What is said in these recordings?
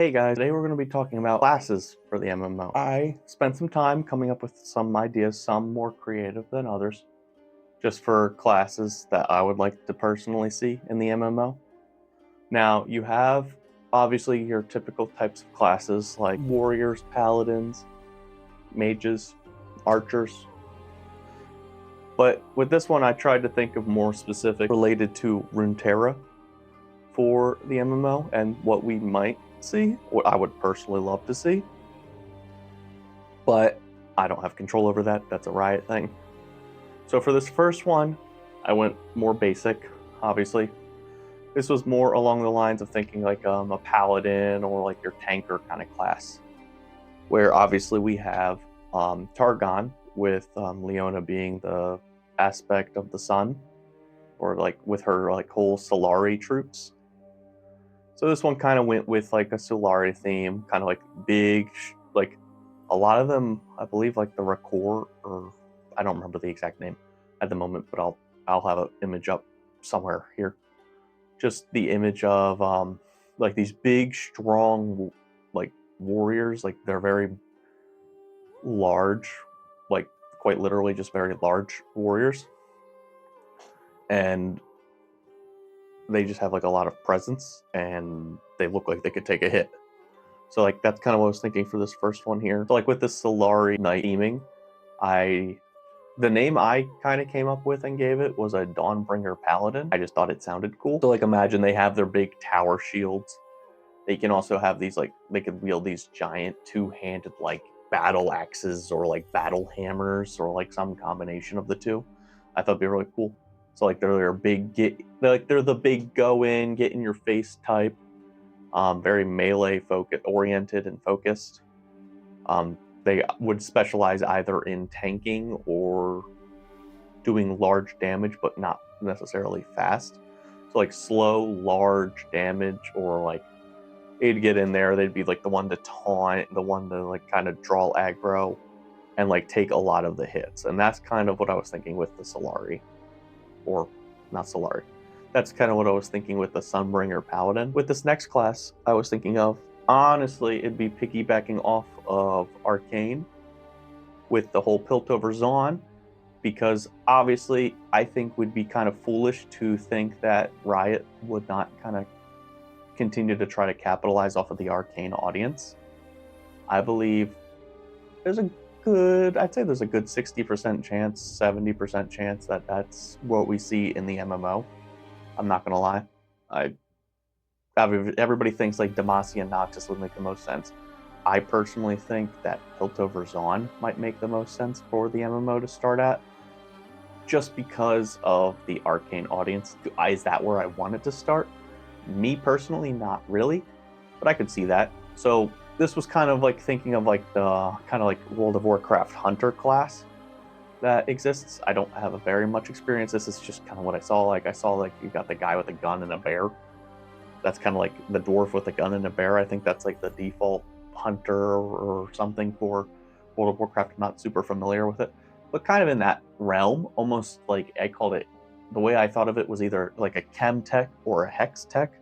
Hey guys, today we're going to be talking about classes for the MMO. I spent some time coming up with some ideas, some more creative than others, just for classes that I would like to personally see in the MMO. Now, you have obviously your typical types of classes like warriors, paladins, mages, archers. But with this one, I tried to think of more specific related to Runetera for the MMO and what we might see, what I would personally love to see. But I don't have control over that. That's a Riot thing. So for this first one, I went more basic, obviously. This was more along the lines of thinking like a paladin or like your tanker kind of class, where obviously we have Targon with Leona being the aspect of the sun, or like with her like whole Solari troops. So this one kind of went with like a Solari theme, kind of like big, like a lot of them, I believe, like the Rakor, or I don't remember the exact name at the moment, but I'll have an image up somewhere here. Just the image of like these big, strong, like warriors. Like they're very large, like quite literally, just very large warriors, and they just have like a lot of presence, and they look like they could take a hit. So like that's kind of what I was thinking for this first one here. So like with the Solari Knight theming, the name I kind of came up with and gave it was a Dawnbringer Paladin. I just thought it sounded cool. So like imagine they have their big tower shields. They can also have these like they could wield these giant two-handed like battle axes or like battle hammers or like some combination of the two. I thought it'd be really cool. So like they're they're the big go in, get in your face type. Very melee oriented and focused. They would specialize either in tanking or doing large damage, but not necessarily fast. So like slow, large damage, or like they'd get in there, they'd be like the one to taunt, the one to like kind of draw aggro, and like take a lot of the hits. And that's kind of what I was thinking with the Solari, or not Solari. That's kind of what I was thinking with the Sunbringer Paladin. With this next class, I was thinking of, honestly, it'd be piggybacking off of Arcane with the whole Piltover Zaun, because obviously I think would be kind of foolish to think that Riot would not kind of continue to try to capitalize off of the Arcane audience. I believe there's a I'd say there's a good 60% chance, 70% chance that that's what we see in the MMO. I'm not gonna lie. Everybody thinks like Demacia and Noctis would make the most sense. I personally think that Piltover Zaun might make the most sense for the MMO to start at, just because of the Arcane audience. Is that where I wanted to start? Me personally, not really, but I could see that. So this was kind of like thinking of like the kind of like World of Warcraft hunter class that exists. I don't have a very much experience. This is just kind of what I saw. Like I saw like you got the guy with a gun and a bear. That's kind of like the dwarf with a gun and a bear. I think that's like the default hunter or something for World of Warcraft. I'm not super familiar with it, but kind of in that realm, almost like I called it. The way I thought of it was either like a chem tech or a hex tech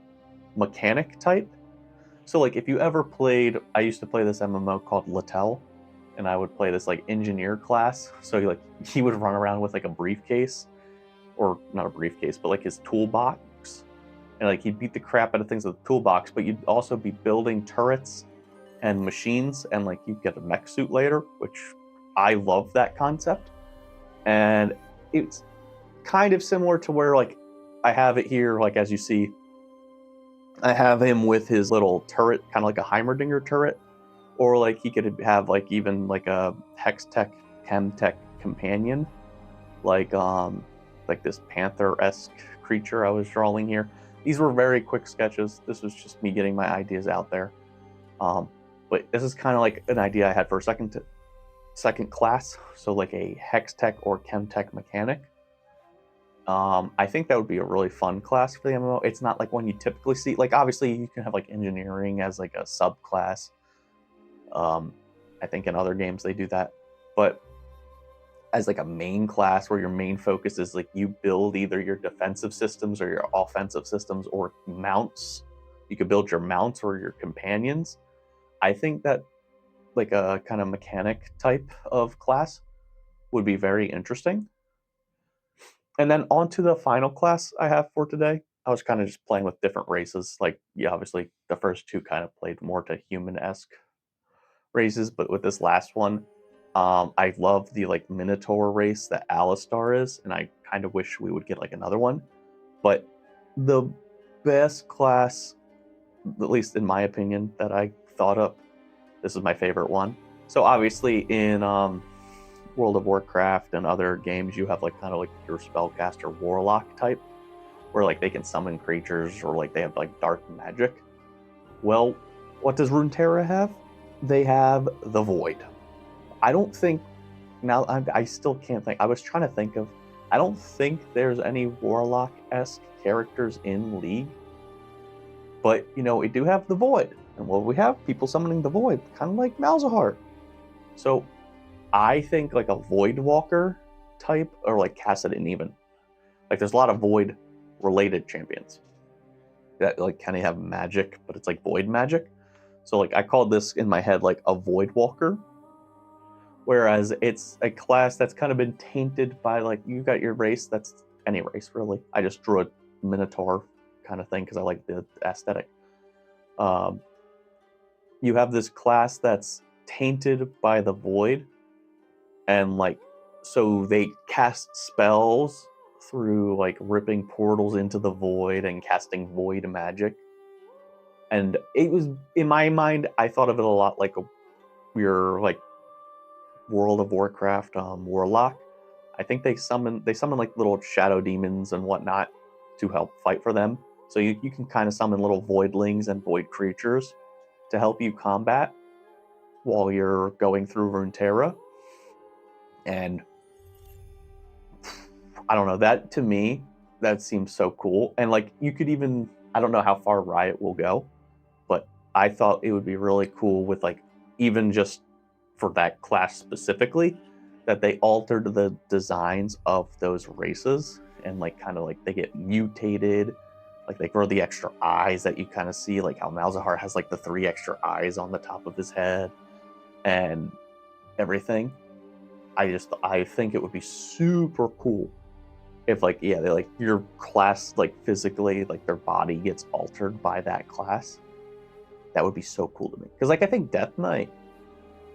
mechanic type. So like if you ever played, I used to play this MMO called Littell, and I would play this like engineer class. So he would run around with like a briefcase, or not a briefcase, but like his toolbox, and like he'd beat the crap out of things with the toolbox. But you'd also be building turrets and machines, and like you'd get a mech suit later, which I love that concept. And it's kind of similar to where like I have it here, like as you see, I have him with his little turret, kind of like a Heimerdinger turret, or like he could have like even like a hex tech, chem tech companion, like this panther-esque creature I was drawing here. These were very quick sketches. This was just me getting my ideas out there. But this is kind of like an idea I had for a second class, so like a hex tech or chem tech mechanic. I think that would be a really fun class for the MMO. It's not like one you typically see. Like obviously you can have like engineering as like a subclass. I think in other games they do that, but as like a main class where your main focus is like you build either your defensive systems or your offensive systems or mounts You could build your mounts or your companions. I think that like a kind of mechanic type of class would be very interesting. And then on to the final class I have for today. I was kind of just playing with different races. Like, yeah, obviously the first two kind of played more to human-esque races, but with this last one, I love the like Minotaur race that Alistar is, and I kind of wish we would get like another one. But the best class, at least in my opinion, that I thought up, this is my favorite one. So obviously in World of Warcraft and other games, you have like kind of like your spellcaster warlock type, where like they can summon creatures or like they have like dark magic. Well, what does Runetera have? They have the Void. I don't think now I still can't think. I was trying to think of. I don't think there's any warlock-esque characters in League, but you know we do have the Void, and what we have people summoning the Void, kind of like Malzahar. So I think like a Void Walker type, or like Kassadin even. Like there's a lot of Void related champions that like kind of have magic, but it's like Void magic. So like I called this in my head like a Void Walker, whereas it's a class that's kind of been tainted by like you got your race that's any race really. I just drew a Minotaur kind of thing because I like the aesthetic. You have this class that's tainted by the Void, and like so they cast spells through like ripping portals into the Void and casting Void magic. And it was in my mind, I thought of it a lot like your like World of Warcraft warlock. I think they summon like little shadow demons and whatnot to help fight for them. So you can kind of summon little voidlings and void creatures to help you combat while you're going through Runeterra. And I don't know, that to me, that seems so cool. And like you could even, I don't know how far Riot will go, but I thought it would be really cool with like even just for that class specifically, that they altered the designs of those races and like kind of like they get mutated, like they grow the extra eyes that you kind of see, like how Malzahar has like the 3 extra eyes on the top of his head and everything. I think it would be super cool if like yeah they like your class like physically like their body gets altered by that class. That would be so cool to me because like I think Death Knight,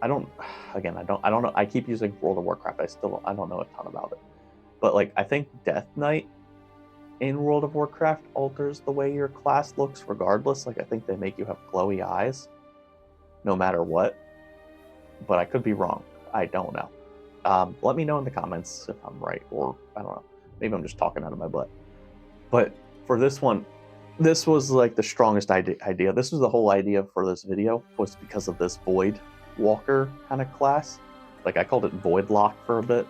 I don't know, I keep using World of Warcraft, I don't know a ton about it, but like I think Death Knight in World of Warcraft alters the way your class looks regardless. Like I think they make you have glowy eyes no matter what, but I could be wrong. I don't know. Let me know in the comments if I'm right, or I don't know, maybe I'm just talking out of my butt. But for this one, this was like the strongest idea. This was the whole idea for this video, was because of this Void Walker kind of class. Like I called it Void Lock for a bit,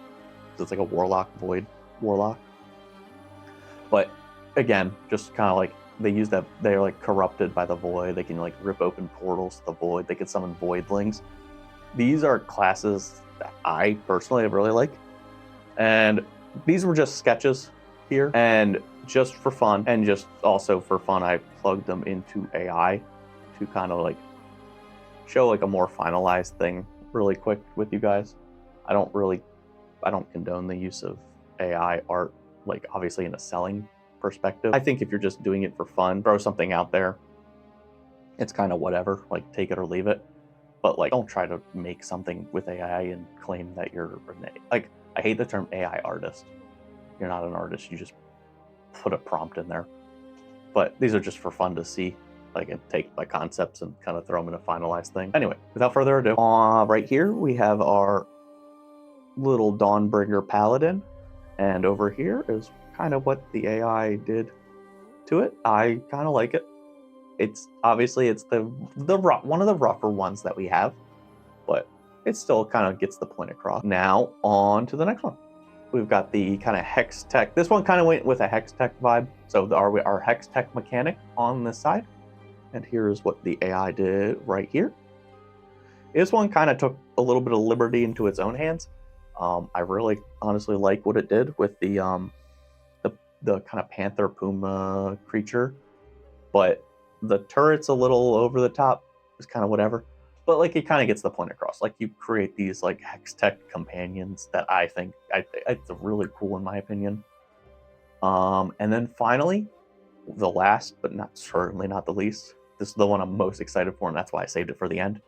because it's like a Warlock Void Warlock. But again, just kind of like they use that, they're like corrupted by the Void. They can like rip open portals to the Void. They can summon Voidlings. These are classes that I personally really like, and these were just sketches here, and just for fun, and just also for fun, I plugged them into AI to kind of like show like a more finalized thing really quick with you guys. I don't condone the use of AI art, like obviously in a selling perspective. I think if you're just doing it for fun, throw something out there, it's kind of whatever, like take it or leave it. But like don't try to make something with AI and claim that you're like, I hate the term AI artist. You're not an artist, you just put a prompt in there. But these are just for fun to see. Like and take my concepts and kind of throw them in a finalized thing. Anyway, without further ado, right here we have our little Dawnbringer Paladin, and over here is kind of what the AI did to it. I kind of like it. It's obviously it's the one of the rougher ones that we have, but it still kind of gets the point across. Now on to the next one. We've got the kind of Hex Tech. This one kind of went with a Hex Tech vibe. So our Hex Tech mechanic on this side. And here's what the AI did right here. This one kind of took a little bit of liberty into its own hands. I really honestly like what it did with the kind of Panther Puma creature, but The turret's a little over the top. It's kind of whatever, but like it kind of gets the point across. Like you create these like hex tech companions that I think it's really cool in my opinion. And then finally, the last but not certainly not the least. This is the one I'm most excited for, and that's why I saved it for the end.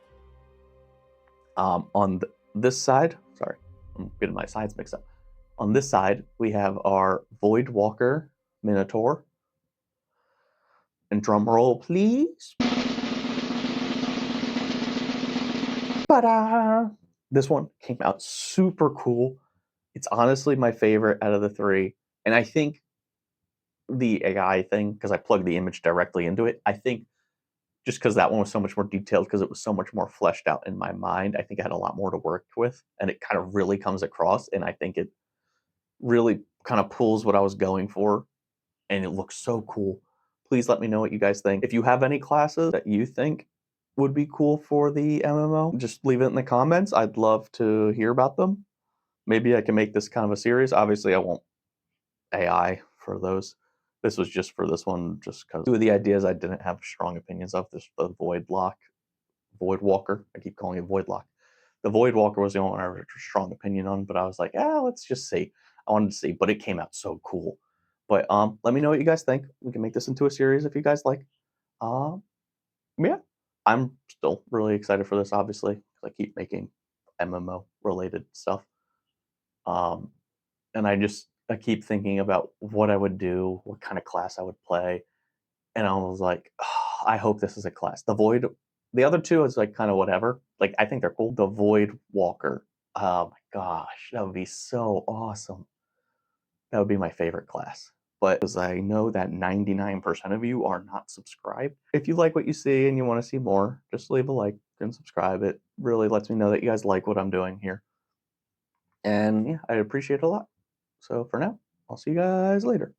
On this side, sorry, I'm getting my sides mixed up. On this side, we have our Void Walker Minotaur. And drum roll, please. Ta-da! This one came out super cool. It's honestly my favorite out of the three. And I think the AI thing, because I plugged the image directly into it, I think just because that one was so much more detailed, because it was so much more fleshed out in my mind, I think I had a lot more to work with. And it kind of really comes across. And I think it really kind of pulls what I was going for. And it looks so cool. Please let me know what you guys think. If you have any classes that you think would be cool for the MMO, just leave it in the comments. I'd love to hear about them. Maybe I can make this kind of a series. Obviously, I won't AI for those. This was just for this one, just because two of the ideas I didn't have strong opinions of. This the Void Walker. I keep calling it Void Lock. The Void Walker was the only one I had a strong opinion on, but I was like, let's just see. I wanted to see, but it came out so cool. But let me know what you guys think. We can make this into a series if you guys like. Um, yeah, I'm still really excited for this. Obviously, 'cause I keep making MMO related stuff. Um, and I keep thinking about what I would do, what kind of class I would play, and I was like, "Oh, I hope this is a class." The other two is like kind of whatever. Like I think they're cool. The Void Walker. Oh my gosh, that would be so awesome. That would be my favorite class. But as I know that 99% of you are not subscribed, if you like what you see and you want to see more, just leave a like and subscribe. It really lets me know that you guys like what I'm doing here. And yeah, I appreciate it a lot. So for now, I'll see you guys later.